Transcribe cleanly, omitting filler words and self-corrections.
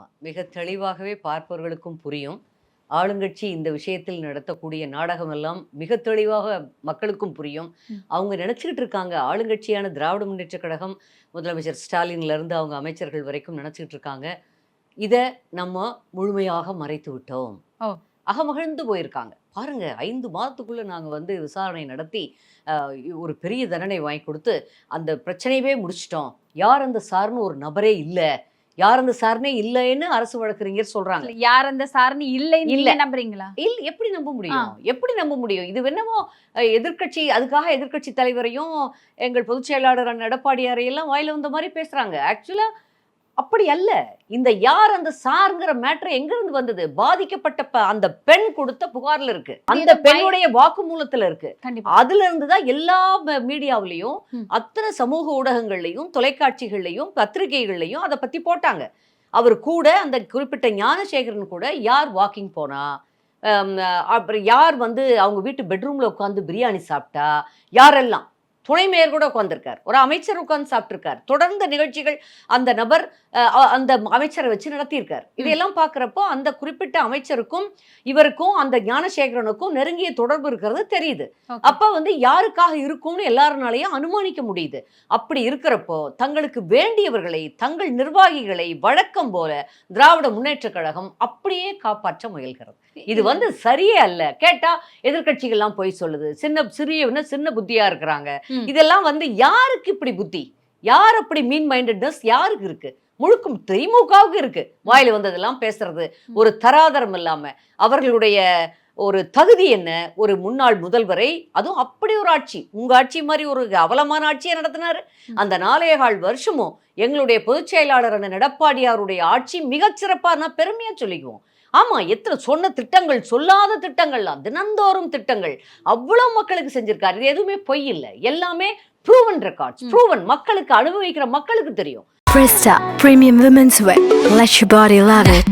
ஆமா. மிக தெளிவாகவே பார்ப்பவர்களுக்கும் புரியும். ஆளுங்கட்சி இந்த விஷயத்தில் நடத்தக்கூடிய நாடகம் எல்லாம் மிக தெளிவாக மக்களுக்கும் புரியும். ம். அவங்க நினைச்சுக்கிட்டு இருக்காங்க, ஆளுங்கட்சியான திராவிட முன்னேற்றக் கழகம், முதலமைச்சர் ஸ்டாலின்லேருந்து அவங்க அமைச்சர்கள் வரைக்கும் நினைச்சுக்கிட்டு இருக்காங்க. இத நம்ம முழுமையாக மறைத்து விட்டோம். ஓ! அகமகிழ்ந்து போயிருக்காங்க. பாருங்க 5 மாதத்துக்குள்ள நாங்க வந்து விசாரணை நடத்தி, அ ஒரு பெரிய தண்டனை வாங்கி குடுத்து, அந்த பிரச்சனையவே முடிச்சுட்டோம். யார் அந்த சார்ன்னு ஒரு நபரே இல்ல. யார் அந்த சார்னே இல்லைன்னு அரசு வழக்கறிஞர் சொல்றாங்க. யார் அந்த சாரணி இல்லைன்னு இல்ல. நீங்க நம்புறீங்களா? எப்படி நம்ப முடியும்? எப்படி நம்ப முடியும்? இது என்னமோ எதிர்க்கட்சி அதுக்காக எதிர்க்கட்சி தலைவரையும், எங்கள் பொதுச் செயலாளர் அண்ணன் எடப்பாடியாரையெல்லாம் வாயில வந்த மாரி பேசுறாங்க. ஆக்சுவலா அப்படி அல்ல. இந்த யார் அந்த சார்ங்கிற மேட்டர் எங்கிருந்து வந்தது? பாதிக்கப்பட்ட அந்த பெண் கொடுத்த புகார்ல இருக்கு. அந்த பெண்ணுடைய வாக்குமூலத்துல இருக்கு. கண்டிப்பா. அதுல இருந்து தான் எல்லா மீடியாவிலையும், ம். அத்தனை சமூக ஊடகங்கள்லையும், தொலைக்காட்சிகள்லையும், பத்திரிகைகள்லையும் அத பத்தி போட்டாங்க. அவர் கூட அந்த குறிப்பிட்ட ஞானசேகரன் கூட யார் வாக்கிங் போனா, அப்புறம் யார் வந்து அவங்க வீட்டு பெட்ரூம்ல உட்கார்ந்து பிரியாணி சாப்பிட்டா, யாரெல்லாம் துணை மேயர் கூட உட்கார்ந்திருக்கார். ஒரு அமைச்சர் உட்கார்ந்து சாப்பிட்டிருக்கார். தொடர்ந்த நிகழ்ச்சிகள் அந்த நபர் அந்த அமைச்சரை வச்சு நடத்தியிருக்கார். இதையெல்லாம் பார்க்குறப்போ அந்த குறிப்பிட்ட அமைச்சருக்கும் இவருக்கும் அந்த ஞானசேகரனுக்கும் நெருங்கிய தொடர்பு இருக்கிறது தெரியுது. Okay. அப்ப வந்து யாருக்காக இருக்கும்னு எல்லாருனாலையும் அனுமானிக்க முடியுது. அப்படி இருக்கிறப்போ தங்களுக்கு வேண்டியவர்களை, தங்கள் நிர்வாகிகளை வழக்கம் போல திராவிட முன்னேற்றக் கழகம் அப்படியே காப்பாற்ற முயல்கிறது. இது வந்து சரியே அல்ல. கேட்டா எதிர்க்கட்சிகள்லாம் போய் சொல்லுது. சின்ன புத்தியா இருக்கிறாங்க. ம். இதெல்லாம் வந்து யாருக்கு இப்படி புத்தி? யார் அப்படி மீன் மைண்டட்னஸ் யாருக்கு இருக்கு? முழுக்கும் திமுகவுக்கு இருக்கு. வாயில வந்ததெல்லாம் பேசுறது. ஒரு தராதரம் இல்லாம அவர்களுடைய ஒரு தகுதி என்ன? ஒரு முன்னாள் முதல்வரை, அதுவும் அப்படி ஒரு ஆட்சி, உங்க ஆட்சி மாதிரி ஒரு அவலமான ஆட்சியை நடத்தினாரு. அந்த 4.25 வருஷமும் எங்களுடைய பொதுச் செயலாளர் அண்ணன் எடப்பாடியாருடைய ஆட்சி மிகச்சிறப்பா நான் பெருமையா சொல்லிக்குவோம். ஆமா, எத்தனை சொன்ன திட்டங்கள், சொல்லாத திட்டங்கள்லாம், தினந்தோறும் திட்டங்கள் அவ்வளவு மக்களுக்கு செஞ்சிருக்காரு. இது எதுவுமே பொய் இல்லை. எல்லாமே ப்ரூவன் ரெக்கார்ட்ஸ். ப்ரூவன், மக்களுக்கு அனுபவிக்கிற மக்களுக்கு தெரியும். Presta Premium Women's Wear. Let your body love it.